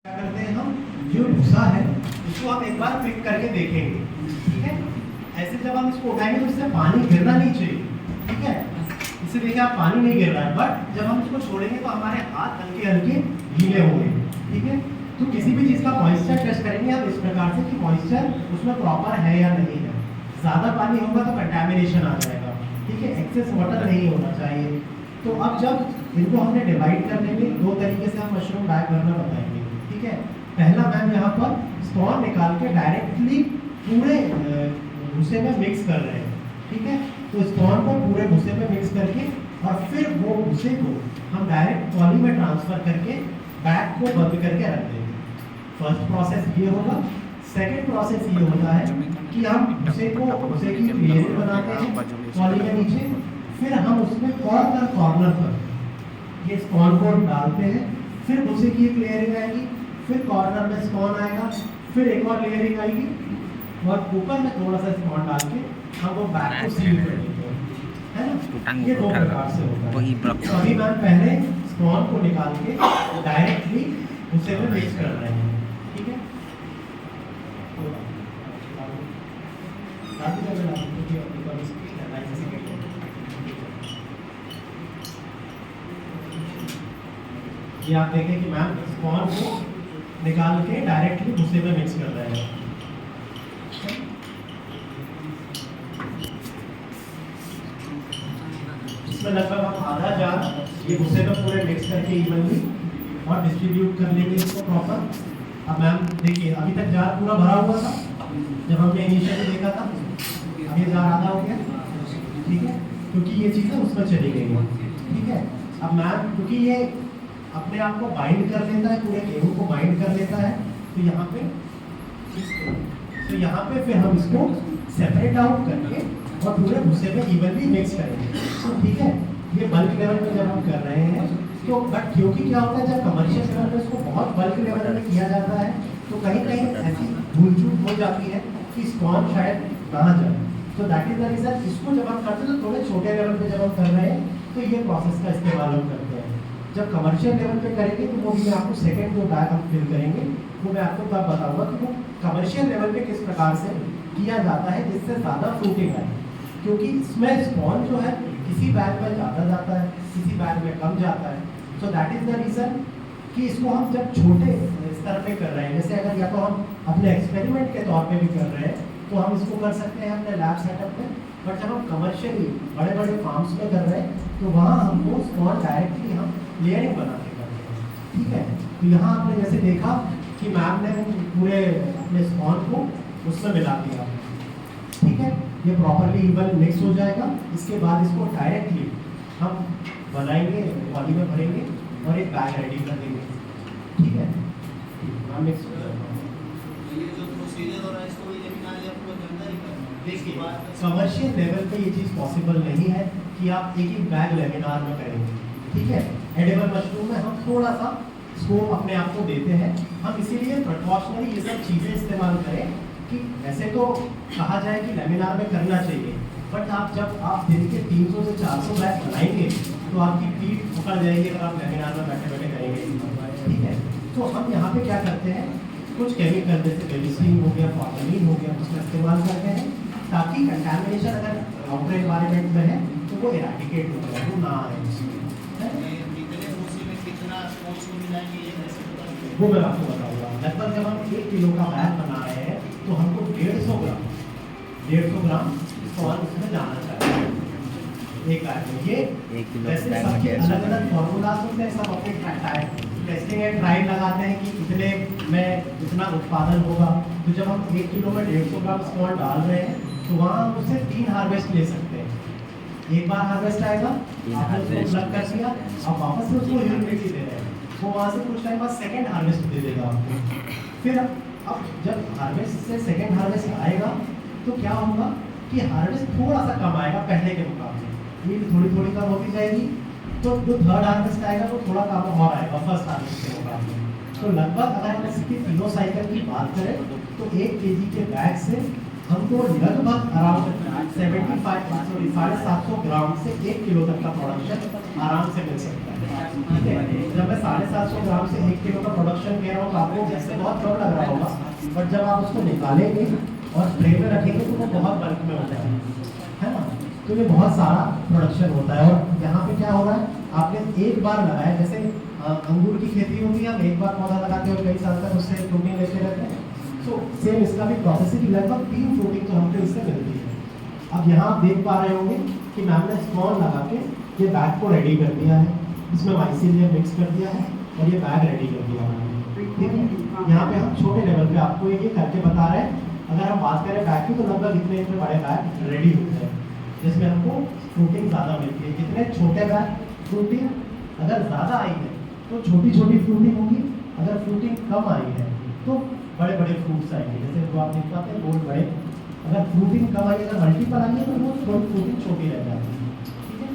क्या करते हैं हम, जो भूसा है इसको हम एक बार पिक करके देखेंगे। ठीक है, ऐसे जब हम इसको उठाएंगे तो इससे पानी गिरना नहीं चाहिए। ठीक है, इससे देखिए आप पानी नहीं गिर रहा है, बट जब हम इसको छोड़ेंगे तो हमारे हाथ हल्के हल्के गीले होंगे। ठीक है, तो किसी भी चीज़ का मॉइस्चर टेस्ट करेंगे हम इस प्रकार से कि मॉइस्चर उसमें प्रॉपर है या नहीं है। ज़्यादा पानी होगा तो कंटैमिनेशन आ जाएगा। ठीक है, एक्सेस वाटर नहीं होना चाहिए। तो अब जब इनको हमने डिवाइड करने में दो तरीके से हम मशरूम बैग भरना बताएंगे। ठीक है, पहला मैम यहाँ पर स्टॉन निकाल के डायरेक्टली पूरे भूसे में मिक्स कर रहे हैं। ठीक है, तो स्टॉन को पूरे भूसे में मिक्स करके और फिर वो भूसे को हम डायरेक्ट ट्रॉली में ट्रांसफर करके बैग को बंद करके रख देंगे। फर्स्ट प्रोसेस ये होगा। सेकेंड प्रोसेस ये होता है कि हम भूसे की लेयर बनाते हैं ट्रॉली में नीचे, फिर हम उसमें कॉर्नर पर ये स्टॉन को डालते हैं, फिर भूसे की एक लेयरिंग आएगी, फिर कॉर्नर में स्टॉन आएगा, फिर एक और लेयरिंग आएगी और ऊपर में थोड़ा सा स्टॉन डाल के हम वो बैग को सील कर देते हैं, है ना। ये दो प्रकार से होता है। तो अभी मैम पहले स्टॉन को निकाल के डायरेक्टली भूसे में मिक्स कर रहे हैं। ठीक है, ये आप देखें कि मैम स्पॉन को निकाल के डायरेक्टली भूसे में मिक्स कर रहे हैं। इसमें लगभग हम आधा जार ये भूसे में पूरे मिक्स करके इवनली और डिस्ट्रीब्यूट कर लेंगे इसको प्रॉपर। अब मैम देखिए अभी तक जार पूरा भरा हुआ था जब हमने इनिशियली देखा था, अब ये जार आधा हो गया। ठीक है, क्योंकि ये चीज़ें उसमें चली गई हैं। ठीक है, अब मैम क्योंकि ये अपने आप को बाइंड कर लेता है, पूरे गेहूं को बाइंड कर लेता है, तो यहाँ पे फिर हम इसको सेपरेट आउट करके और पूरे भूसे में इवनली मिक्स करेंगे। ठीक है, ये बल्क लेवल पे जब हम कर रहे हैं तो बट क्योंकि क्या होता है जब कमर्शियल लेवल पे इसको बहुत बल्क लेवल में किया जाता है तो कहीं कहीं ऐसी भूल चूक हो जाती है कि स्टॉन शायद ना जाए। तो दैट इज द रीजन इसको जब हम करते हैं तो थोड़े छोटे लेवल पे जब हम कर रहे हैं तो ये प्रोसेस का इस्तेमाल हम करते हैं। जब कमर्शियल लेवल पे करेंगे तो वो भी मैं आपको सेकंड जो बैग हम फिल करेंगे वो मैं आपको तब बताऊंगा कि वो कमर्शियल लेवल पे किस प्रकार से किया जाता है जिससे ज़्यादा फ्रूटिंग आए। क्योंकि इसमें स्पॉन जो है किसी बैग में ज़्यादा जाता है, किसी बैग में कम जाता है। So that is the reason कि इसको हम जब छोटे स्तर पे कर रहे हैं, जैसे अगर या तो हम अपने एक्सपेरिमेंट के तौर पे भी कर रहे हैं तो हम इसको कर सकते हैं अपने लैब सेटअप में, बट जब हम कमर्शियली बड़े बड़े फार्म्स में कर रहे हैं तो वहाँ हमको स्पॉन डायरेक्टली हम लेयरिंग बना के करते हैं। ठीक है, तो यहाँ आपने जैसे देखा कि मैम ने पूरे अपने स्पॉन को उसमें मिला दिया। ठीक है, ये प्रॉपरली इवन मिक्स हो जाएगा। इसके बाद इसको डायरेक्टली हम बनाएंगे, ट्रॉली में भरेंगे और एक बैग रेडी कर देंगे। ठीक है, हम मिक्स हो जाएगा। देखिए कमर्शियल लेवल पे ये चीज़ पॉसिबल नहीं है कि आप एक ही बैग लेमिनार में करेंगे। ठीक है, एडिबल मशरूम में हम थोड़ा सा स्कोप अपने आप को देते हैं, हम इसीलिए प्रिकॉशनरी ये सब चीज़ें इस्तेमाल करें कि वैसे तो कहा जाए कि लेमिनार में करना चाहिए, बट आप जब आप दिन के 300 से 400 बैग बनाएंगे तो आपकी पीठ उखड़ जाएगी अगर आप लेमिनार में बैठे बैठे करेंगे। ठीक है, तो हम यहाँ पे क्या करते हैं, कुछ केमिकल जैसे पेनिसिलिन हो गया, फॉर्मेलिन हो गया, उसका इस्तेमाल करते हैं ताकि कंटैमिनेशन अगर आउटर एनवायरनमेंट में है तो वो इरेडिकेट हो जाए, वो ना आए। वो मैं आपको बताऊंगा। लगभग जब हम 1 किलो का बैग बना रहे हैं तो हमको 150 ग्राम स्टॉन उसमें जाना चाहिए एक बैग में। ये वैसे सबके अलग अलग फॉर्मूलाज होते हैं, सब अपने टेस्टिंग एंड ट्रायल लगाते हैं कि कितने में कितना उत्पादन होगा। तो जब हम 1 किलो में 150 ग्राम स्टॉन डाल रहे हैं तो वहाँ हम उससे 3 हार्वेस्ट ले सकते हैं। एक बार हार्वेस्ट आएगा, आपने उसको प्लग कर दिया, अब वापस से उसको ह्यूमिडिटी दे रहे हैं, वो वहाँ से कुछ टाइम बाद सेकेंड हार्वेस्ट दे देगा आपको। फिर अब जब हार्वेस्ट से सेकेंड हार्वेस्ट आएगा तो क्या होगा कि हार्वेस्ट थोड़ा सा कम आएगा पहले के मुकाबले, ये थोड़ी थोड़ी कम होती जाएगी। तो जो थर्ड हार्वेस्ट आएगा वो थोड़ा कम और आएगा फर्स्ट हार्वेस्ट के मुकाबले। तो लगभग अगर हम इसकी तीनों साइकिल की बात करें तो 1 kg के बैग से हमको लगभग अराउंड 750 ग्राम से 1 किलो तक का प्रोडक्शन आराम से मिल सकता है। ठीक है, जब मैं 750 ग्राम से 1 किलो का प्रोडक्शन कह रहा हूँ तो आपको जैसे बहुत कम लग रहा होगा, बट जब आप उसको निकालेंगे और ट्रे में रखेंगे तो वो बहुत बल्क में होता है ना। तो ये बहुत सारा प्रोडक्शन होता है। और यहाँ पे क्या हो रहा है, आपने एक बार लगाया, जैसे अंगूर की खेती होती है, हम एक बार पौधा लगाते हैं और कई साल तक उससे फ्रूटिंग लेते रहते हैं। सो सेम इसका भी प्रोसेस है कि लगभग 3 फ्रूटिंग तो हमको इससे मिलती है। अब यहाँ आप देख पा रहे होंगे कि मैम ने स्पॉन लगा के ये बैग को रेडी कर दिया है, इसमें माइसीलियम मिक्स कर दिया है और ये बैग रेडी कर दिया है। ठीक है, यहाँ पे हम छोटे लेवल पे आपको ये करके बता रहे हैं। अगर हम बात करें बैग की तो लगभग इतने इतने बड़े बैग रेडी होते हैं जिसमें हमको फ्रूटिंग ज़्यादा मिलती है। जितने छोटे बैग फ्रूटिंग अगर ज़्यादा आई है तो छोटी छोटी फ्रूटिंग होगी, अगर फ्रूटिंग कम आई है तो बड़े बड़े फ्रूट्स आएंगे। जैसे वो आप देख पाते हैं बहुत बड़े, अगर फ्रूटिंग कम आई, अगर मल्टीपल आई है तो वो थोड़ी फ्रूटिंग छोटी रह जाती है। ठीक है,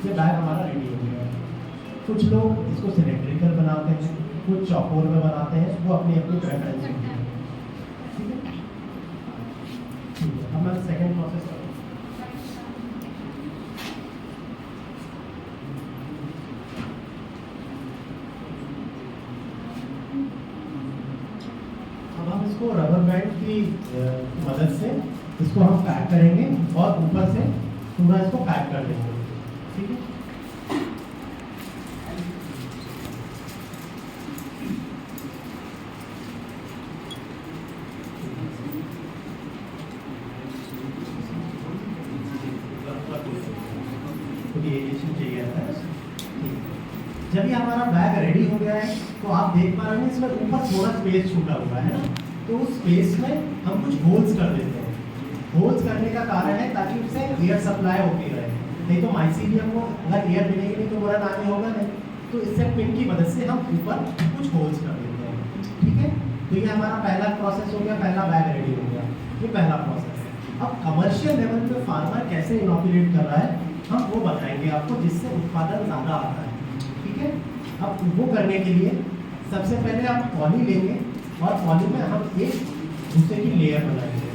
ये बैग हमारा रेडी हो गया है। कुछ लोग इसको सिलेंड्रिकल बनाते हैं, कुछ चौकोर में बनाते हैं, वो अपनी अपनी प्रेफरेंस होती है। ठीक है, ठीक है, अब मैं सेकेंड प्रोसेस करूँ। अब हम इसको रबर बैंड की मदद से इसको हम पैक करेंगे और ऊपर से पूरा इसको पैक कर देंगे। ठीक है, चाहिए था। जब ये हमारा बैग रेडी हो गया है तो आप देख पा रहे हैं इसमें ऊपर थोड़ा स्पेस छूटा हुआ है ना, तो उस स्पेस में हम कुछ होल्स कर देते हैं। होल्स करने का कारण है ताकि उससे एयर सप्लाई होती रहे, नहीं तो माइसीलियम को अगर एयर मिलेगी नहीं तो रन आगे होगा नहीं। तो इससे पिन की मदद से हम ऊपर कुछ होल्स कर देते हैं। ठीक है, तो ये हमारा पहला प्रोसेस हो गया, पहला बैग रेडी हो गया, ये पहला प्रोसेस है। अब कमर्शियल लेवल पे फार्मर कैसे इनोकुलेट कर रहा है हम वो बताएंगे आपको, जिससे उत्पादन ज़्यादा आता है। ठीक है, अब वो करने के लिए सबसे पहले आप पॉली लेंगे और पॉली में हम एक दूसरे की लेयर बनाएंगे।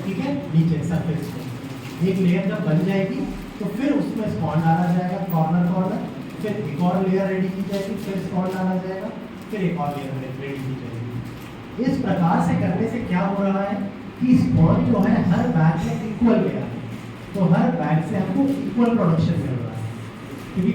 ठीक है, नीचे सरफेस पे एक लेयर जब बन जाएगी तो फिर उसमें स्पॉन डाला जाएगा कॉर्नर कॉर्नर, फिर एक और लेयर रेडी की जाएगी, फिर स्पॉन डाला जाएगा, फिर एक और लेयर रेडी की जाएगी। इस प्रकार से करने से क्या हो रहा है कि स्पॉन जो है हर बैग में इक्वल लेयर है, तो हर बैग से हमको इक्वल प्रोडक्शन मिल रहा है। क्योंकि